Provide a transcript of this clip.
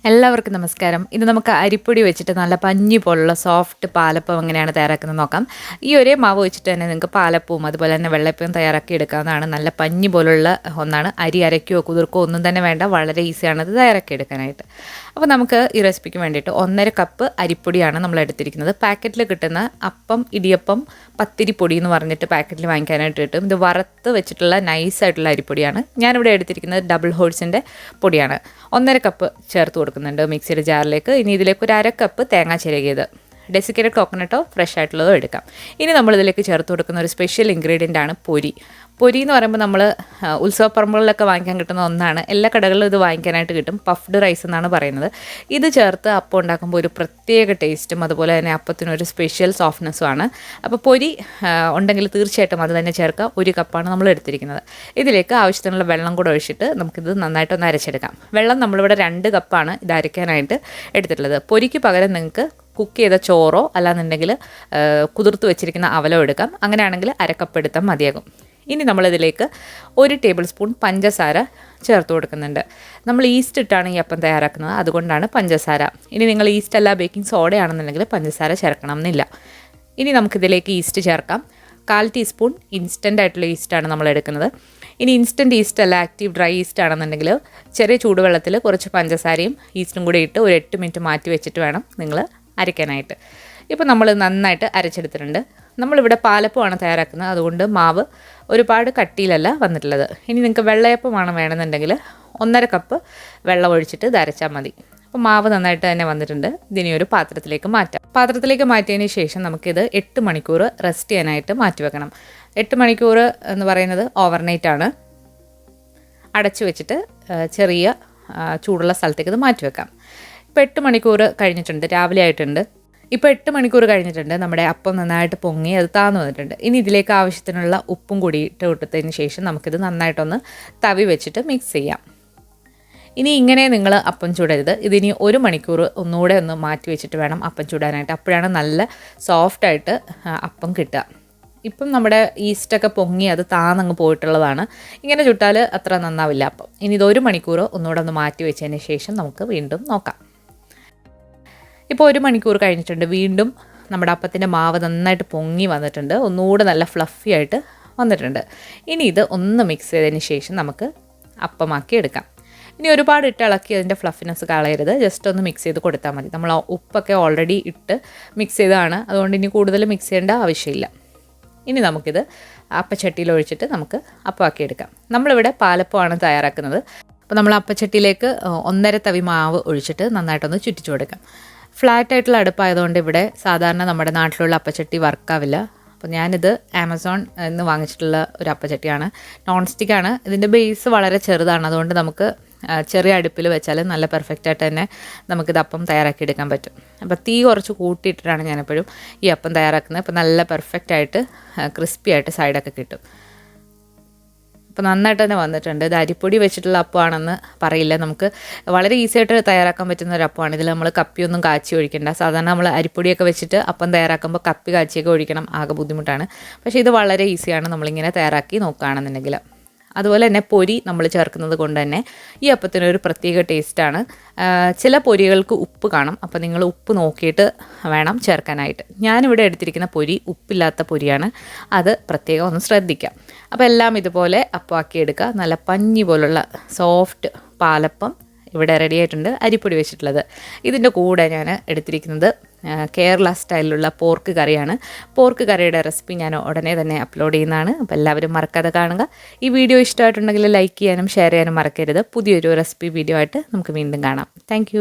എല്ലാവർക്കും നമസ്കാരം. ഇന്ന് നമുക്ക് അരിപ്പൊടി വെച്ചിട്ട് നല്ല പഞ്ഞി പോലുള്ള സോഫ്റ്റ് പാലപ്പം എങ്ങനെയാണ് തയ്യാറാക്കുന്നത് നോക്കാം. ഈ ഒരേ മാവ് വെച്ചിട്ട് തന്നെ നിങ്ങൾക്ക് പാലപ്പവും അതുപോലെ തന്നെ വെള്ളയപ്പവും തയ്യാറാക്കി എടുക്കാവുന്നതാണ്. നല്ല പഞ്ഞി പോലുള്ള ഒന്നാണ്. അരി അരയ്ക്കുകയോ കുതിർക്കുകയോ ഒന്നും തന്നെ വേണ്ട. വളരെ ഈസിയാണ് ഇത് തയ്യാറാക്കി എടുക്കാനായിട്ട്. അപ്പോൾ നമുക്ക് ഈ റെസിപ്പിക്ക് വേണ്ടിയിട്ട് 1.5 കപ്പ് അരിപ്പൊടിയാണ് നമ്മൾ എടുത്തിരിക്കുന്നത്. പാക്കറ്റിൽ കിട്ടുന്ന അപ്പം, ഇടിയപ്പം, പത്തിരി പൊടി എന്ന് പറഞ്ഞിട്ട് പാക്കറ്റിൽ വാങ്ങിക്കാനായിട്ട് കിട്ടും. ഇത് വറുത്ത് വെച്ചിട്ടുള്ള നൈസായിട്ടുള്ള അരിപ്പൊടിയാണ്. ഞാനിവിടെ എടുത്തിരിക്കുന്നത് ഡബിൾ ഹോഴ്സിൻ്റെ പൊടിയാണ്. 1.5 കപ്പ് ചേർത്ത് കൊടുക്കുന്നുണ്ട് മിക്സിയുടെ ജാറിലേക്ക്. ഇനി ഇതിലേക്ക് ഒരു 1/2 കപ്പ് തേങ്ങ ചിരകിയത്, ഡെസിക്കേറ്റഡ് കോക്കനട്ടോ ഫ്രഷ് ആയിട്ടുള്ളതോ എടുക്കാം. ഇനി നമ്മളിതിലേക്ക് ചേർത്ത് കൊടുക്കുന്ന ഒരു സ്പെഷ്യൽ ഇൻഗ്രീഡിയൻ്റ് ആണ് പൊരി. പൊരി എന്ന് പറയുമ്പോൾ നമ്മൾ ഉത്സവപ്പറമ്പുകളിലൊക്കെ വാങ്ങിക്കാൻ കിട്ടുന്ന ഒന്നാണ്. എല്ലാ കടകളിലും ഇത് വാങ്ങിക്കാനായിട്ട് കിട്ടും. പഫ്ഡ് റൈസ് എന്നാണ് പറയുന്നത്. ഇത് ചേർത്ത് അപ്പം ഉണ്ടാക്കുമ്പോൾ ഒരു പ്രത്യേക ടേസ്റ്റും അതുപോലെ തന്നെ അപ്പത്തിനൊരു സ്പെഷ്യൽ സോഫ്റ്റ്നെസ്സും ആണ്. അപ്പോൾ പൊരി ഉണ്ടെങ്കിൽ തീർച്ചയായിട്ടും അത് തന്നെ ചേർക്കുക. 1 കപ്പാണ് നമ്മൾ എടുത്തിരിക്കുന്നത്. ഇതിലേക്ക് ആവശ്യത്തിനുള്ള വെള്ളം കൂടെ ഒഴിച്ചിട്ട് നമുക്കിത് നന്നായിട്ടൊന്ന് അരച്ചെടുക്കാം. വെള്ളം നമ്മളിവിടെ 2 കപ്പാണ് ഇത് അരയ്ക്കാനായിട്ട് എടുത്തിട്ടുള്ളത്. പൊരിക്ക് പകരം നിങ്ങൾക്ക് കുക്ക് ചെയ്ത ചോറോ അല്ലാന്നുണ്ടെങ്കിൽ കുതിർത്ത് വെച്ചിരിക്കുന്ന അവലോ എടുക്കാം. അങ്ങനെയാണെങ്കിൽ 1/2 കപ്പ് എടുത്താൽ മതിയാകും. ഇനി നമ്മളിതിലേക്ക് 1 ടേബിൾ സ്പൂൺ പഞ്ചസാര ചേർത്ത് കൊടുക്കുന്നുണ്ട്. നമ്മൾ ഈസ്റ്റ് ഇട്ടാണ് ഈ അപ്പം തയ്യാറാക്കുന്നത്, അതുകൊണ്ടാണ് പഞ്ചസാര. ഇനി നിങ്ങൾ ഈസ്റ്റ് അല്ല ബേക്കിംഗ് സോഡയാണെന്നുണ്ടെങ്കിൽ പഞ്ചസാര ചേർക്കണം എന്നില്ല. ഇനി നമുക്കിതിലേക്ക് ഈസ്റ്റ് ചേർക്കാം. 1/4 ടീസ്പൂൺ ഇൻസ്റ്റൻ്റ് ആയിട്ടുള്ള ഈസ്റ്റാണ് നമ്മൾ എടുക്കുന്നത്. ഇനി ഇൻസ്റ്റൻറ്റ് ഈസ്റ്റ് അല്ല ആക്റ്റീവ് ഡ്രൈ ഈസ്റ്റ് ആണെന്നുണ്ടെങ്കിൽ ചെറിയ ചൂടുവെള്ളത്തിൽ കുറച്ച് പഞ്ചസാരയും ഈസ്റ്റും കൂടി ഇട്ട് ഒരു 8 മിനിറ്റ് മാറ്റി വെച്ചിട്ട് വേണം നിങ്ങൾ അരയ്ക്കാനായിട്ട്. ഇപ്പോൾ നമ്മൾ നന്നായിട്ട് അരച്ചെടുത്തിട്ടുണ്ട്. നമ്മളിവിടെ പാലപ്പമാണ് തയ്യാറാക്കുന്നത്, അതുകൊണ്ട് മാവ് ഒരുപാട് കട്ടിയിലല്ല വന്നിട്ടുള്ളത്. ഇനി നിങ്ങൾക്ക് വെള്ളയപ്പമാണ് വേണമെന്നുണ്ടെങ്കിൽ 1.5 കപ്പ് വെള്ളം ഒഴിച്ചിട്ട് ഇത് അരച്ചാൽ മതി. അപ്പോൾ മാവ് നന്നായിട്ട് തന്നെ വന്നിട്ടുണ്ട്. ഇതിനെ ഒരു പാത്രത്തിലേക്ക് മാറ്റാം. പാത്രത്തിലേക്ക് മാറ്റിയതിന് ശേഷം നമുക്കിത് 8 മണിക്കൂർ റെസ്റ്റ് ചെയ്യാനായിട്ട് മാറ്റി വെക്കണം. 8 മണിക്കൂർ എന്ന് പറയുന്നത് ഓവർനൈറ്റ് ആണ്. അടച്ചു വെച്ചിട്ട് ചെറിയ ചൂടുള്ള സ്ഥലത്തേക്ക് ഇത് മാറ്റി വെക്കാം. ഇപ്പോൾ 8 മണിക്കൂർ കഴിഞ്ഞിട്ടുണ്ട്, രാവിലെ ആയിട്ടുണ്ട്. ഇപ്പോൾ 8 മണിക്കൂർ കഴിഞ്ഞിട്ടുണ്ട്. നമ്മുടെ അപ്പം നന്നായിട്ട് പൊങ്ങി അത് താന്നു വന്നിട്ടുണ്ട്. ഇനി ഇതിലേക്ക് ആവശ്യത്തിനുള്ള ഉപ്പും കൂടി ഇട്ട് കൊടുത്തതിന് ശേഷം നമുക്കിത് നന്നായിട്ടൊന്ന് തവി വെച്ചിട്ട് മിക്സ് ചെയ്യാം. ഇനി ഇങ്ങനെ നിങ്ങൾ അപ്പം ചൂടരുത്. ഇതിനി 1 മണിക്കൂർ ഒന്നുകൂടെ ഒന്ന് മാറ്റി വെച്ചിട്ട് വേണം അപ്പം ചൂടാനായിട്ട്. അപ്പോഴാണ് നല്ല സോഫ്റ്റായിട്ട് അപ്പം കിട്ടുക. ഇപ്പം നമ്മുടെ ഈസ്റ്റൊക്കെ പൊങ്ങി അത് താന്നങ്ങ് പോയിട്ടുള്ളതാണ്. ഇങ്ങനെ ചുട്ടാൽ അത്ര നന്നാവില്ല അപ്പം. ഇനി ഇത് 1 മണിക്കൂർ ഒന്നുകൂടെ ഒന്ന് മാറ്റി വെച്ചതിന് ശേഷം നമുക്ക് വീണ്ടും നോക്കാം. ഇപ്പോൾ 1 മണിക്കൂർ കഴിഞ്ഞിട്ടുണ്ട്. വീണ്ടും നമ്മുടെ അപ്പത്തിൻ്റെ മാവ് നന്നായിട്ട് പൊങ്ങി വന്നിട്ടുണ്ട്. ഒന്നുകൂടെ നല്ല ഫ്ലഫി ആയിട്ട് വന്നിട്ടുണ്ട്. ഇനി ഇത് ഒന്ന് മിക്സ് ചെയ്തതിന് ശേഷം നമുക്ക് അപ്പമാക്കി എടുക്കാം. ഇനി ഒരുപാട് ഇട്ട് ഇളക്കി അതിൻ്റെ ഫ്ലഫിനെസ് കളയരുത്. ജസ്റ്റ് ഒന്ന് മിക്സ് ചെയ്ത് കൊടുത്താൽ മതി. നമ്മൾ ഉപ്പൊക്കെ ഓൾറെഡി ഇട്ട് മിക്സ് ചെയ്തതാണ്, അതുകൊണ്ട് ഇനി കൂടുതൽ മിക്സ് ചെയ്യേണ്ട ആവശ്യമില്ല. ഇനി നമുക്കിത് അപ്പച്ചട്ടിയിൽ ഒഴിച്ചിട്ട് നമുക്ക് അപ്പമാക്കി എടുക്കാം. നമ്മളിവിടെ പാലപ്പമാണ് തയ്യാറാക്കുന്നത്. അപ്പോൾ നമ്മൾ അപ്പച്ചട്ടിയിലേക്ക് 1.5 തവി മാവ് ഒഴിച്ചിട്ട് നന്നായിട്ടൊന്ന് ചുറ്റിച്ചു കൊടുക്കാം. ഫ്ലാറ്റ് ആയിട്ടുള്ള അടുപ്പായതുകൊണ്ട് ഇവിടെ സാധാരണ നമ്മുടെ നാട്ടിലുള്ള അപ്പച്ചട്ടി വർക്കാവില്ല. അപ്പോൾ ഞാനിത് ആമസോൺ എന്ന് വാങ്ങിച്ചിട്ടുള്ള ഒരു അപ്പച്ചട്ടിയാണ്. നോൺ സ്റ്റിക്കാണ്. ഇതിൻ്റെ ബേസ് വളരെ ചെറുതാണ്, അതുകൊണ്ട് നമുക്ക് ചെറിയ അടുപ്പിൽ വെച്ചാൽ നല്ല പെർഫെക്റ്റായിട്ട് തന്നെ നമുക്കിത് അപ്പം തയ്യാറാക്കി എടുക്കാൻ പറ്റും. അപ്പോൾ തീ കുറച്ച് കൂട്ടിയിട്ടിട്ടാണ് ഞാനെപ്പോഴും ഈ അപ്പം തയ്യാറാക്കുന്നത്. അപ്പോൾ നല്ല പെർഫെക്റ്റായിട്ട് ക്രിസ്പി ആയിട്ട് സൈഡൊക്കെ കിട്ടും. അപ്പോൾ നന്നായിട്ട് തന്നെ വന്നിട്ടുണ്ട്. ഇത് അരിപ്പൊടി വെച്ചിട്ടുള്ള അപ്പമാണെന്ന് പറയില്ല, നമുക്ക് വളരെ ഈസി ആയിട്ട് തയ്യാറാക്കാൻ പറ്റുന്ന ഒരു അപ്പമാണ്. ഇതിൽ നമ്മൾ കപ്പിയൊന്നും കാച്ചി ഒഴിക്കേണ്ട. സാധാരണ നമ്മൾ അരിപ്പൊടിയൊക്കെ വെച്ചിട്ട് അപ്പം തയ്യാറാക്കുമ്പോൾ കപ്പി കാച്ചിയൊക്കെ ഒഴിക്കണം, ആകെ ബുദ്ധിമുട്ടാണ്. പക്ഷേ ഇത് വളരെ ഈസിയാണ് നമ്മളിങ്ങനെ തയ്യാറാക്കി നോക്കുകയാണെന്നുണ്ടെങ്കിൽ. അതുപോലെ തന്നെ പൊരി നമ്മൾ ചേർക്കുന്നത് കൊണ്ട് തന്നെ ഈ അപ്പത്തിനൊരു പ്രത്യേക ടേസ്റ്റാണ്. ചില പൊരികൾക്ക് ഉപ്പ് കാണും, അപ്പോൾ നിങ്ങൾ ഉപ്പ് നോക്കിയിട്ട് വേണം ചേർക്കാനായിട്ട്. ഞാനിവിടെ എടുത്തിരിക്കുന്ന പൊരി ഉപ്പില്ലാത്ത പൊരിയാണ്, അത് പ്രത്യേകം ഒന്ന് ശ്രദ്ധിക്കാം. അപ്പോൾ എല്ലാം ഇതുപോലെ അപ്പമാക്കി എടുക്കുക. നല്ല പഞ്ഞി പോലുള്ള സോഫ്റ്റ് പാലപ്പം ഇവിടെ റെഡി ആയിട്ടുണ്ട്, അരിപ്പൊടി വെച്ചിട്ടുള്ളത്. ഇതിൻ്റെ കൂടെ ഞാൻ എടുത്തിരിക്കുന്നത് കേരള സ്റ്റൈലിലുള്ള പോർക്ക് കറിയാണ്. പോർക്ക് കറിയുടെ റെസിപ്പി ഞാൻ ഉടനെ തന്നെ അപ്ലോഡ് ചെയ്യുന്നതാണ്. അപ്പോൾ എല്ലാവരും മറക്കാതെ കാണുക. ഈ വീഡിയോ ഇഷ്ടമായിട്ടുണ്ടെങ്കിൽ ലൈക്ക് ചെയ്യാനും ഷെയർ ചെയ്യാനും മറക്കരുത്. പുതിയൊരു റെസിപ്പി വീഡിയോ ആയിട്ട് നമുക്ക് വീണ്ടും കാണാം. താങ്ക്